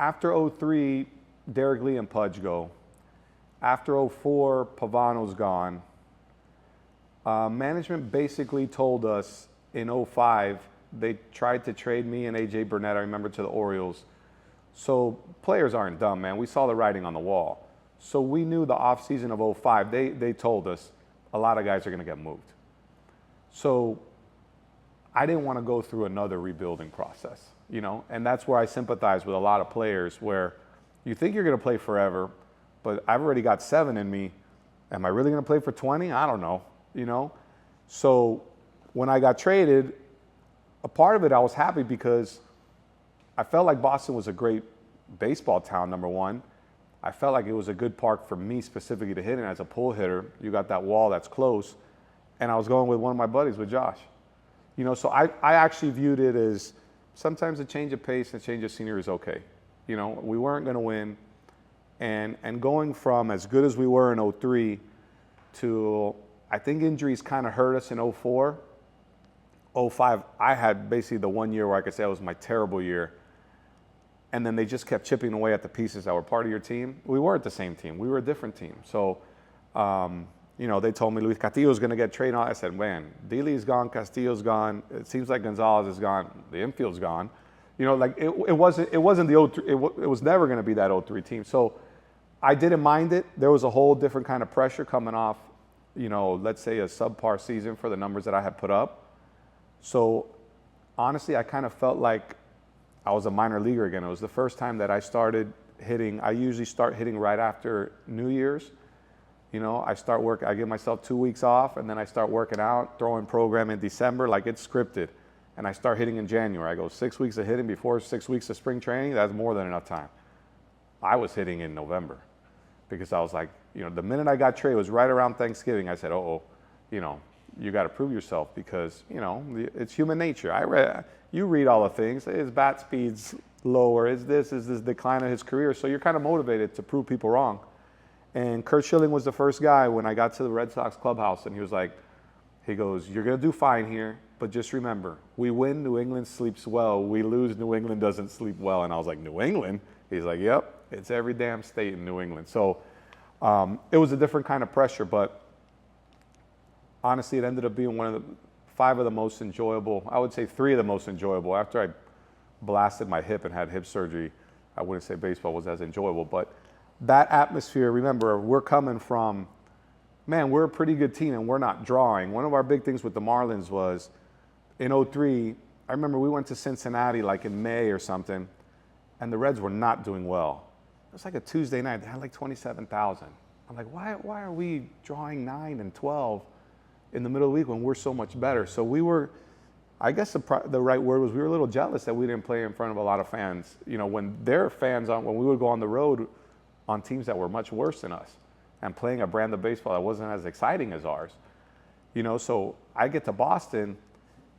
after '03, Derek Lee and Pudge go. After '04, Pavano's gone. Management basically told us in '05, they tried to trade me and A.J. Burnett, I remember, to the Orioles. So players aren't dumb, man. We saw the writing on the wall. So we knew the offseason of '05, they told us a lot of guys are going to get moved. So I didn't want to go through another rebuilding process, you know? And that's where I sympathize with a lot of players where you think you're going to play forever, but I've already got 7 in me. Am I really going to play for 20? I don't know, you know? So when I got traded, a part of it I was happy because I felt like Boston was a great baseball town, number one. I felt like it was a good park for me specifically to hit in as a pull hitter. You got that wall that's close. And I was going with one of my buddies, with Josh. You know, so I actually viewed it as sometimes a change of pace and a change of scenery is okay. You know, we weren't going to win. And going from as good as we were in '03 to, I think injuries kind of hurt us in '04. '05, I had basically the 1 year where I could say it was my terrible year. And then they just kept chipping away at the pieces that were part of your team. We weren't the same team. We were a different team. So, you know, they told me Luis Castillo's going to get traded. I said, man, Dele's gone, Castillo's gone. It seems like Gonzalez is gone. The infield's gone. You know, like it wasn't the '03. It was never going to be that '03 team. So I didn't mind it. There was a whole different kind of pressure coming off, you know, let's say a subpar season for the numbers that I had put up. So honestly, I kind of felt like I was a minor leaguer again. It was the first time that I started hitting. I usually start hitting right after New Year's. You know, I give myself 2 weeks off, and then I start working out, throwing program in December, like it's scripted. And I start hitting in January. I go 6 weeks of hitting before 6 weeks of spring training. That's more than enough time. I was hitting in November because I was like, you know, the minute I got traded, it was right around Thanksgiving. I said, you know, you got to prove yourself because, you know, it's human nature. You read all the things. His bat speed's lower. Is this decline of his career? So you're kind of motivated to prove people wrong. And Curt Schilling was the first guy when I got to the Red Sox clubhouse, and he was like, he goes, you're going to do fine here, but just remember, we win, New England sleeps well. We lose, New England doesn't sleep well. And I was like, New England? He's like, yep, it's every damn state in New England. So it was a different kind of pressure, but honestly, it ended up being one of the 5 of the most enjoyable, I would say 3 of the most enjoyable. After I blasted my hip and had hip surgery, I wouldn't say baseball was as enjoyable, but that atmosphere, remember, we're coming from, man, we're a pretty good team and we're not drawing. One of our big things with the Marlins was in '03, I remember we went to Cincinnati like in May or something, and the Reds were not doing well. It was like a Tuesday night. They had like 27,000. I'm like, why are we drawing 9 and 12 in the middle of the week when we're so much better? So we were, I guess the right word was we were a little jealous that we didn't play in front of a lot of fans. You know, when their fans, when we would go on the road on teams that were much worse than us and playing a brand of baseball that wasn't as exciting as ours. You know, so I get to Boston.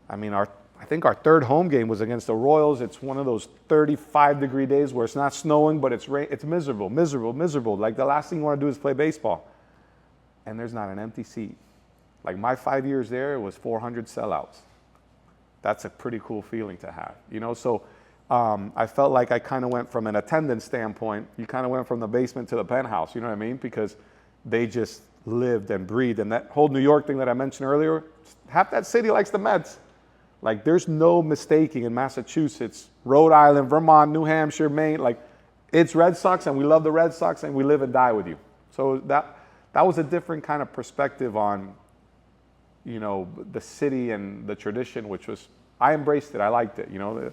I mean, I think our 3rd home game was against the Royals. It's one of those 35-degree days where it's not snowing, but it's miserable. Like the last thing you want to do is play baseball. And there's not an empty seat. Like my 5 years there, it was 400 sellouts. That's a pretty cool feeling to have, you know? So I felt like I kind of went from an attendance standpoint, you kind of went from the basement to the penthouse, you know what I mean? Because they just lived and breathed. And that whole New York thing that I mentioned earlier, half that city likes the Mets. Like there's no mistaking in Massachusetts, Rhode Island, Vermont, New Hampshire, Maine, like it's Red Sox and we love the Red Sox and we live and die with you. So that was a different kind of perspective on, you know, the city and the tradition, which was, I embraced it. I liked it, you know,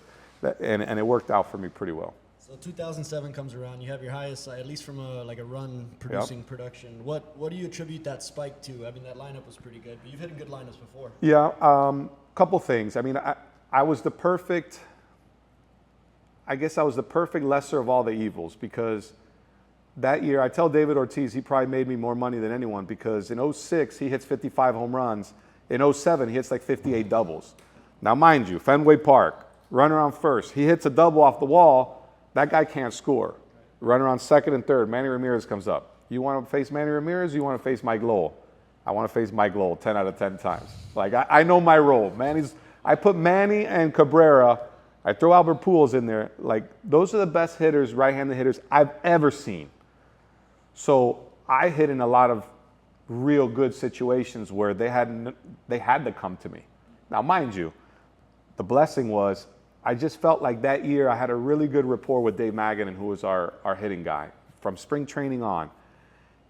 and it worked out for me pretty well. So 2007 comes around. You have your highest, at least from a run producing production. What do you attribute that spike to? I mean, that lineup was pretty good, but you've hit good lineups before. Yeah, couple things. I mean, I was the perfect lesser of all the evils because that year, I tell David Ortiz, he probably made me more money than anyone because in '06, he hits 55 home runs. In '07, he hits like 58 doubles. Now, mind you, Fenway Park, runner on first. He hits a double off the wall. That guy can't score. Runner on second and third. Manny Ramirez comes up. You want to face Manny Ramirez or you want to face Mike Lowell? I want to face Mike Lowell 10 out of 10 times. Like, I know my role. I put Manny and Cabrera I throw Albert Pujols in there. Like, those are the best hitters, right-handed hitters I've ever seen. So I hit in a lot of real good situations where they had to come to me. Now, mind you, the blessing was I just felt like that year I had a really good rapport with Dave Magadan, who was our hitting guy from spring training on.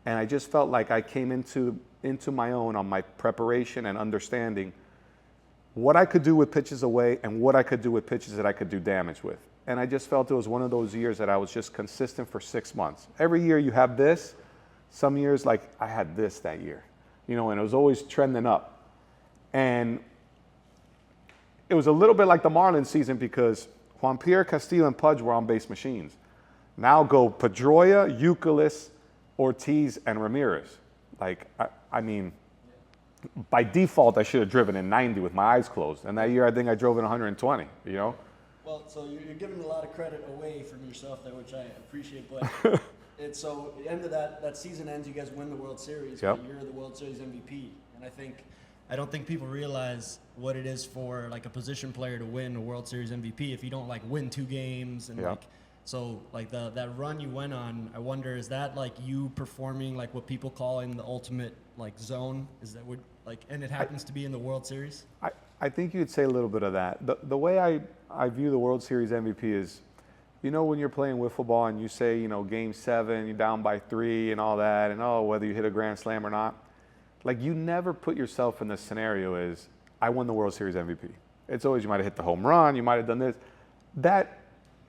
And I just felt like I came into my own on my preparation and understanding what I could do with pitches away and what I could do with pitches that I could do damage with. And I just felt it was one of those years that I was just consistent for 6 months. Every year you have this. Some years, like I had this that year, and it was always trending up. And it was a little bit like the Marlins season because Juan Pierre, Castillo, and Pudge were on-base machines. Now go Pedroia, Youkilis, Ortiz, and Ramirez. Like, I mean, by default, I should have driven in 90 with my eyes closed. And that year, I think I drove in 120, Well, so you're giving a lot of credit away from yourself there, which I appreciate. But so the end of that season ends, you guys win the World Series, Yep. but you're the World Series MVP. And I don't think people realize what it is for like a position player to win a World Series MVP if you don't like win 2 games and Yep. that run you went on. I wonder, is that like you performing like what people call in the ultimate like zone? Is that what and it happens to be in the World Series? I think you'd say a little bit of that. The way I view the World Series MVP is, when you're playing wiffle ball and you say, game 7, you're down by 3 and all that, and whether you hit a grand slam or not, like you never put yourself in the scenario as, I won the World Series MVP. It's always you might have hit the home run, you might have done this. That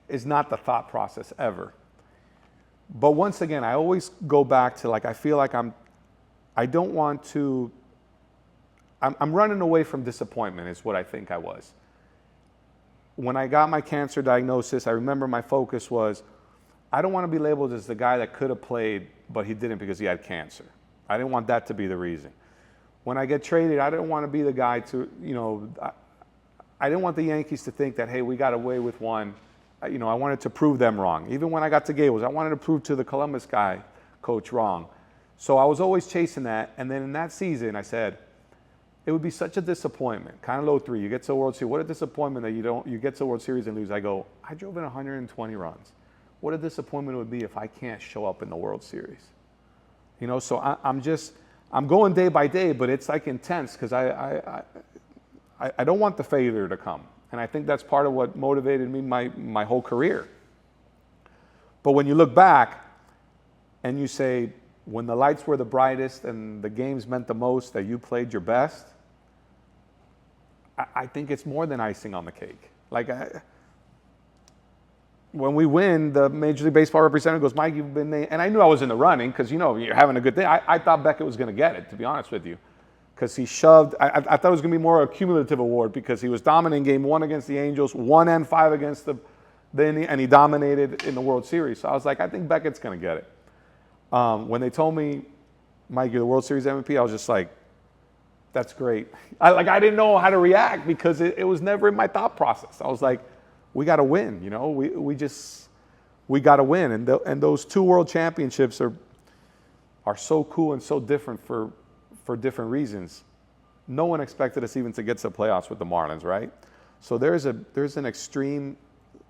is not the thought process ever. But once again, I always go back to I feel like I'm running away from disappointment is what I think I was. When I got my cancer diagnosis, I remember my focus was, I don't want to be labeled as the guy that could have played, but he didn't because he had cancer. I didn't want that to be the reason. When I get traded, I didn't want to be the guy to, I didn't want the Yankees to think that, hey, we got away with one. I wanted to prove them wrong. Even when I got to Gables, I wanted to prove to the Columbus guy, coach, wrong. So I was always chasing that. And then in that season, I said, it would be such a disappointment. Kind of low 3. You get to the World Series. What a disappointment that you get to the World Series and lose. I go, I drove in 120 runs. What a disappointment it would be if I can't show up in the World Series. So I'm going day by day, but it's like intense because I don't want the failure to come. And I think that's part of what motivated me my whole career. But when you look back and you say, when the lights were the brightest and the games meant the most, that you played your best, I think it's more than icing on the cake. When we win, the Major League Baseball representative goes, Mike, you've been named. And I knew I was in the running because, you're having a good day. I thought Beckett was going to get it, to be honest with you, because he shoved. I thought it was going to be more a cumulative award because he was dominant in Game 1 against the Angels, 1 and 5 against and he dominated in the World Series. So I was like, I think Beckett's going to get it. When they told me, Mike, you're the World Series MVP, I was just like, that's great. I didn't know how to react because it was never in my thought process. I was like, we got to win, we got to win. And those 2 world championships are so cool and so different for different reasons. No one expected us even to get to the playoffs with the Marlins, right? So there's an extreme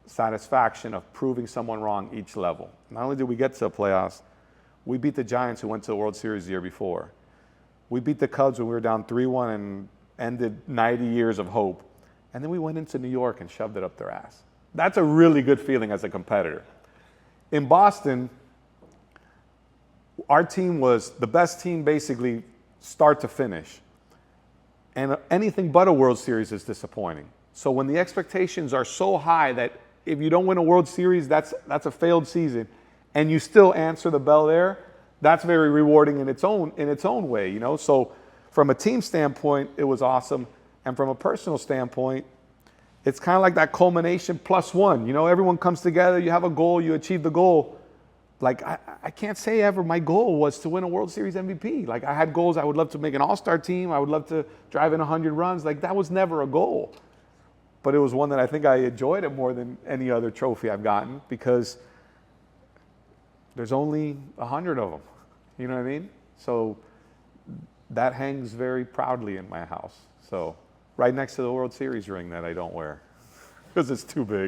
satisfaction of proving someone wrong each level. Not only did we get to the playoffs, we beat the Giants who went to the World Series the year before. We beat the Cubs when we were down 3-1 and ended 90 years of hope. And then we went into New York and shoved it up their ass. That's a really good feeling as a competitor. In Boston, our team was the best team basically start to finish. And anything but a World Series is disappointing. So when the expectations are so high that if you don't win a World Series, that's a failed season, and you still answer the bell there, that's very rewarding in its own way, So from a team standpoint, it was awesome. And from a personal standpoint, it's kind of like that culmination +1. Everyone comes together, you have a goal, you achieve the goal. I can't say ever my goal was to win a World Series MVP. I had goals. I would love to make an all-star team. I would love to drive in 100 runs. That was never a goal. But it was one that I think I enjoyed it more than any other trophy I've gotten because there's only 100 of them. You know what I mean? So that hangs very proudly in my house. So right next to the World Series ring that I don't wear. Because it's too big.